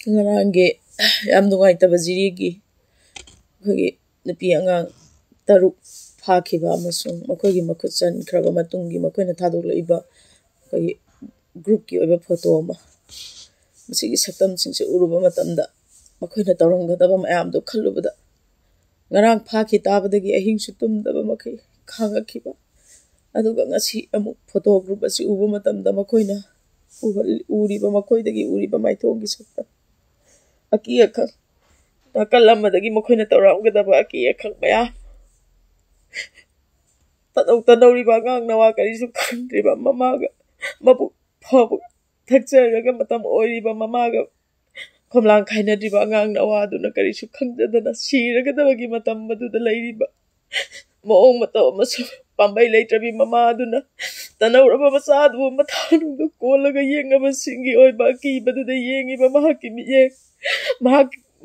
ꯉꯔꯥꯡꯒꯤ ꯌꯥꯝ ꯅꯨꯡꯉꯥꯏꯇꯕ ꯖꯤꯔꯤꯒꯤ ꯑꯩꯈꯣꯏꯒꯤ ꯅꯨꯄꯤ ꯑꯉꯥꯡ 6 ꯐꯥꯈꯤꯕ ꯑꯃꯁꯨꯡ ꯃꯈꯣꯏꯒꯤ ꯃꯈꯨꯠ ꯆꯟꯈ꯭ꯔꯕ ꯃꯇꯨꯡꯒꯤ ꯃꯈꯣꯏꯅ ꯊꯥꯗꯣꯛꯂꯛꯏꯕ ꯑꯩꯈꯣꯏꯒꯤ ꯒ꯭ꯔꯨꯞꯀꯤ ꯑꯣꯏꯕ ꯐꯣꯇꯣ ꯑꯃ ꯃꯁꯤꯒꯤ ꯁꯛꯇꯝꯁꯤꯡꯁꯦ ꯎꯔꯨꯕ ꯃꯇꯝꯗ ꯃꯈꯣꯏꯅ ꯇꯧꯔꯝꯒꯗꯕ ꯃꯌꯥꯝꯗꯣ ꯈꯜꯂꯨꯕꯗ ꯉꯔꯥꯡ ꯐꯥꯈꯤ ꯇꯥꯕꯗꯒꯤ ꯑꯍꯤꯡꯁꯨ ꯇꯨꯝꯗꯕ ꯃꯈꯩ ꯈꯥꯡꯉꯛꯈꯤꯕ ꯑꯗꯨꯒ ꯉꯁꯤ ꯑꯃꯨꯛ ꯐꯣꯇꯣ ꯒ꯭ꯔꯨꯞ ꯑꯁꯤ ꯎꯕ ꯃꯇꯝꯗ ꯃꯈꯣꯏꯅ ꯎꯔꯤꯕ ꯃꯈꯣꯏꯗꯒꯤ ꯎꯔꯤꯕ ꯃꯥꯏꯊꯣꯡꯒꯤ ꯁꯛꯇꯝ ꯑꯀꯤ ꯑꯈꯪ ꯅꯥꯀꯜ ꯑꯃꯗꯒꯤ ꯃꯈꯣꯏꯅ ꯇꯧꯔꯝꯒꯗꯕ ꯑꯀꯤ ꯑꯈꯪ ꯃꯌꯥꯝ ꯇꯅꯧꯔꯤꯕ ꯑꯉꯥꯡ ꯅꯋꯥ ꯀꯔꯤꯁꯨ ꯈꯪꯗ꯭ꯔꯤꯕ ꯃꯃꯥꯒ ꯃꯕꯨꯛ ꯐꯕ ꯊꯛꯆꯔꯒ ꯃꯇꯝ ꯑꯣꯏꯔꯤꯕ ꯃꯃꯥꯒ ꯈꯣꯝꯂꯥꯡ ꯈꯥꯏꯅꯗ꯭ꯔꯤꯕ ꯑꯉꯥꯡ ꯅꯋꯥꯗꯨꯅ ꯀꯔꯤꯁꯨ ꯈꯪꯖꯗꯅ ꯁꯤꯔꯒꯗꯕꯒꯤ ꯃꯇꯝ ꯃꯗꯨꯗ ꯂꯩꯔꯤꯕ ꯃꯑꯣꯡ ꯃꯇꯧ ꯑꯃꯁꯨꯡ ꯄꯥꯝꯕꯩ ꯂꯩꯇ꯭ꯔꯕꯤ ꯃꯃꯥꯗꯨꯅ ꯇꯅꯧꯔꯕ ꯃꯆꯥꯗꯨꯕꯨ ꯃꯊꯥꯅꯨꯡꯗ ꯀꯣꯜꯂꯒ ꯌꯦꯡꯅꯕꯁꯤꯡꯒꯤ ꯑꯣꯏꯕ ꯑꯀꯤꯕꯗꯨꯗ ꯌꯦꯡꯉꯤꯕ ꯃꯍꯥꯛꯀꯤ ꯃꯤꯠꯌꯦꯡ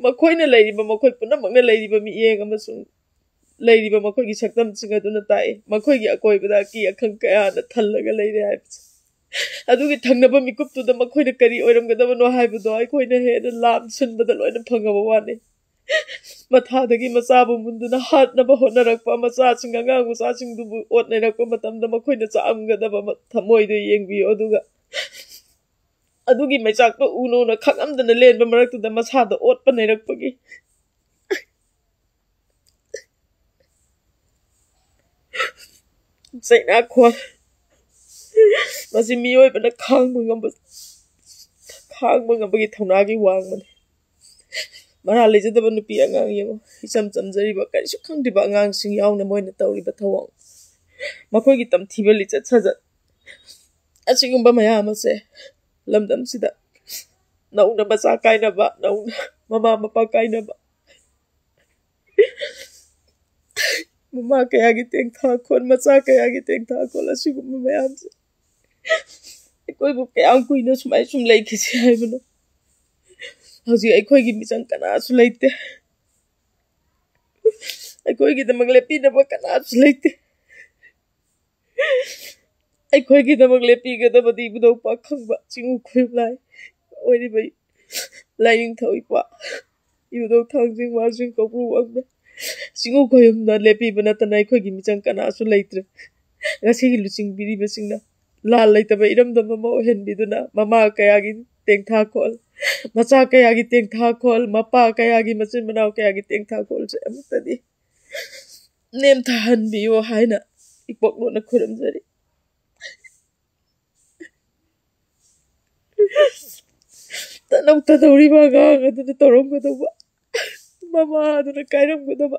ꯃꯈꯣꯏꯅ ꯂꯩꯔꯤꯕ ꯃꯈꯣꯏ ꯄꯨꯝꯅꯃꯛꯅ ꯂꯩꯔꯤꯕ ꯃꯤꯠꯌꯦꯡ ꯑꯃꯁꯨꯡ ꯂꯩꯔꯤꯕ ꯃꯈꯣꯏꯒꯤ ꯁꯛꯇꯝꯁꯤꯡ ꯑꯗꯨꯅ ꯇꯥꯛꯏ ꯃꯈꯣꯏꯒꯤ ꯑꯀꯣꯏꯕꯗ ꯑꯀꯤ ꯑꯈꯪ ꯀꯌꯥꯅ ꯊꯜꯂꯒ ꯂꯩꯔꯦ ꯍꯥꯏꯕꯁꯦ ꯑꯗꯨꯒꯤ ꯊꯪꯅꯕ ꯃꯤꯀꯨꯞꯇꯨꯗ ꯃꯈꯣꯏꯅ ꯀꯔꯤ ꯑꯣꯏꯔꯝꯒꯗꯕꯅꯣ ꯍꯥꯏꯕꯗꯣ ꯑꯩꯈꯣꯏꯅ ꯍꯦꯟꯅ ꯂꯥꯝꯁꯤꯟꯕꯗ ꯂꯣꯏꯅ ꯐꯪꯉꯕ ꯋꯥꯅꯤ ꯃꯊꯥꯗꯒꯤ ꯃꯆꯥꯕꯨ ꯃꯨꯟꯗꯨꯅ ꯍꯥꯠꯅꯕ ꯍꯣꯠꯅꯔꯛꯄ ꯃꯆꯥꯁꯤꯡ ꯑꯉꯥꯡ ꯃꯆꯥꯁꯤꯡꯗꯨꯕꯨ ꯑꯣꯠꯅꯔꯛꯄ ꯃꯇꯝꯗ ꯃꯈꯣꯏꯅ ꯆꯥꯛꯑꯝꯒꯗꯕ ꯊꯃꯣꯏꯗꯨ ꯌꯦꯡꯕꯤꯌꯨ ꯑꯗꯨꯒ ꯑꯗꯨꯒꯤ ꯃꯩꯆꯥꯛꯇꯣ ꯎꯅ ꯈꯪꯉꯝꯗꯅ ꯂꯦꯟꯕ ꯃꯔꯛꯇꯨꯗ ꯃꯁꯥꯗ ꯑꯣꯠꯄ ꯅꯩꯔꯛꯄꯒꯤ ꯆꯩꯅꯥꯈꯣꯜ ꯃꯁꯤ ꯃꯤꯑꯣꯏꯕꯅ ꯈꯥꯡꯕ ꯉꯝꯕꯒꯤ ꯊꯧꯅꯥꯒꯤ ꯋꯥꯡꯃꯅꯤ ꯃꯔꯥꯜ ꯂꯩꯖꯗꯕ ꯅꯨꯄꯤ ꯑꯉꯥꯡ ꯌꯦꯡꯉꯨ ꯏꯆꯝ ꯆꯝꯖꯔꯤꯕ ꯀꯔꯤꯁꯨ ꯈꯪꯗ꯭ꯔꯤꯕ ꯑꯉꯥꯡꯁꯤꯡ ꯌꯥꯎꯅ ꯃꯣꯏꯅ ꯇꯧꯔꯤꯕ ꯊꯧꯑꯣꯡ ꯃꯈꯣꯏꯒꯤ ꯇꯝꯊꯤꯕ ꯂꯤꯆꯠ ꯁꯥꯖꯠ ꯑꯁꯤꯒꯨꯝꯕ ꯃꯌꯥꯝ ꯑꯁꯦ ꯂꯝꯗꯝꯁꯤꯗ ꯅꯧꯅ ꯃꯆꯥ ꯀꯥꯏꯅꯕ ꯅꯧꯅ ꯃꯃꯥ ꯃꯄꯥ ꯀꯥꯏꯅꯕ ꯃꯃꯥ ꯀꯌꯥꯒꯤ ꯇꯦꯡꯊꯥꯈꯣꯜ ꯃꯆꯥ ꯀꯌꯥꯒꯤ ꯇꯦꯡꯊꯥꯈꯣꯜ ꯑꯁꯤꯒꯨꯝꯕ ꯃꯌꯥꯝꯁꯦ ꯑꯩꯈꯣꯏꯕꯨ ꯀꯌꯥꯝ ꯀꯨꯏꯅ ꯁꯨꯃꯥꯏꯅ ꯁꯨꯝ ꯂꯩꯈꯤꯁꯤ ꯍꯥꯏꯕꯅꯣ ꯍꯧꯖꯤꯛ ꯑꯩꯈꯣꯏꯒꯤ ꯃꯤꯆꯪ ꯀꯅꯥꯁꯨ ꯂꯩꯇꯦ ꯑꯩꯈꯣꯏꯒꯤꯗꯃꯛ ꯂꯦꯞꯄꯤꯅꯕ ꯀꯅꯥꯁꯨ ꯂꯩꯇꯦ ꯑꯩꯈꯣꯏꯒꯤꯗꯃꯛ ꯂꯦꯞꯄꯤꯒꯗꯕꯗꯤ ꯏꯕꯨꯙꯧ ꯄꯥꯈꯪꯕ ꯆꯤꯡꯎ ꯈꯨꯌꯨꯝꯂꯥꯏ ꯑꯣꯏꯔꯤꯕ ꯂꯥꯏꯅꯤꯡꯊꯧ ꯏꯄꯥ ꯏꯕꯨꯙꯧ ꯊꯥꯡꯖꯤꯡ ꯋꯥꯖꯤꯡ ꯀꯧꯕ꯭ꯔꯨ ꯋꯥꯡꯕ ꯆꯤꯡꯎ ꯈꯨꯌꯨꯝꯅ ꯂꯦꯞꯄꯤꯕ ꯅꯠꯇꯅ ꯑꯩꯈꯣꯏꯒꯤ ꯃꯤꯆꯪ ꯀꯅꯥꯁꯨ ꯂꯩꯇ꯭ꯔꯦ ꯉꯁꯤꯒꯤ ꯂꯨꯆꯤꯡꯕꯤꯔꯤꯕꯁꯤꯡꯅ ꯂꯥꯜ ꯂꯩꯇꯕ ꯏꯔꯝꯗꯝ ꯑꯃ ꯑꯣꯏꯍꯟꯕꯤꯗꯨꯅ ꯃꯃꯥ ꯀꯌꯥꯒꯤ ꯇꯦꯡꯊꯥꯈꯣꯜ ꯃꯆꯥ ꯀꯌꯥꯒꯤ ꯇꯦꯡꯊꯥꯈꯣꯜ ꯃꯄꯥ ꯀꯌꯥꯒꯤ ꯃꯆꯤꯟ ꯃꯅꯥꯎ ꯀꯌꯥꯒꯤ ꯇꯦꯡꯊꯥꯈꯣꯜꯁꯦ ꯑꯃꯨꯛꯇꯗꯤ ꯅꯦꯝꯊꯍꯟꯕꯤꯌꯣ ꯍꯥꯏꯅ ꯏꯄꯣꯛꯅꯨꯅ ꯈꯨꯔꯨꯝꯖꯔꯤ ꯇꯅꯧꯔꯤꯕ ꯑꯉꯥꯡ ꯑꯗꯨꯅ ꯇꯧꯔꯝꯒꯗꯧꯕ ꯃꯃꯥ ꯑꯗꯨꯅ ꯀꯥꯏꯔꯝꯒꯗꯕ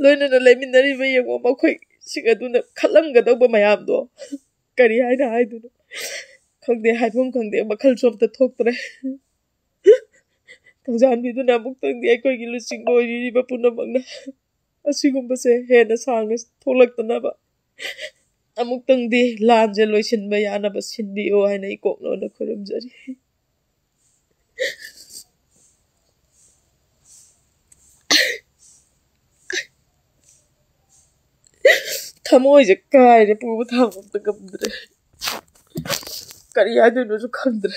ꯂꯣꯏꯅꯅ ꯂꯩꯃꯤꯟꯅꯔꯤꯕ ꯌꯦꯡꯉꯣ ꯃꯈꯣꯏꯁꯤꯡ ꯑꯗꯨꯅ ꯈꯜꯂꯝꯒꯗꯧꯕ ꯃꯌꯥꯝꯗꯣ ꯀꯔꯤ ꯍꯥꯏꯅ ꯍꯥꯏꯗꯣꯏꯅꯣ ꯈꯪꯗꯦ ꯍꯥꯏꯐꯝ ꯈꯪꯗꯦ ꯃꯈꯜꯁꯨ ꯑꯝꯇ ꯊꯣꯛꯇ꯭ꯔꯦ ꯊꯧꯖꯥꯟꯕꯤꯗꯨꯅ ꯑꯃꯨꯛꯇꯪꯗꯤ ꯑꯩꯈꯣꯏꯒꯤ ꯂꯨꯆꯤꯡꯕ ꯑꯣꯏꯔꯤꯕ ꯄꯨꯝꯅꯃꯛꯅ ꯑꯁꯤꯒꯨꯝꯕꯁꯦ ꯍꯦꯟꯅ ꯁꯥꯡꯅ ꯊꯣꯛꯂꯛꯇꯅꯕ ꯑꯃꯨꯛꯇꯪꯗꯤ ꯂꯥꯟꯁꯦ ꯂꯣꯏꯁꯤꯟꯕ ꯌꯥꯅꯕ ꯁꯤꯟꯕꯤꯌꯣ ꯍꯥꯏꯅ ꯏꯀꯣꯛꯅꯣꯅ ꯈꯨꯔꯨꯝꯖꯔꯤ ꯊꯃꯣꯏꯁꯦ ꯀꯥꯏꯔꯦ ꯄꯨꯕ ꯊꯥꯡꯕ ꯑꯝꯇ ꯉꯝꯗ꯭ꯔꯦ ꯀꯔꯤ ꯍꯥꯏꯗꯣꯏꯅꯣꯁꯨ ꯈꯪꯗ꯭ꯔꯦ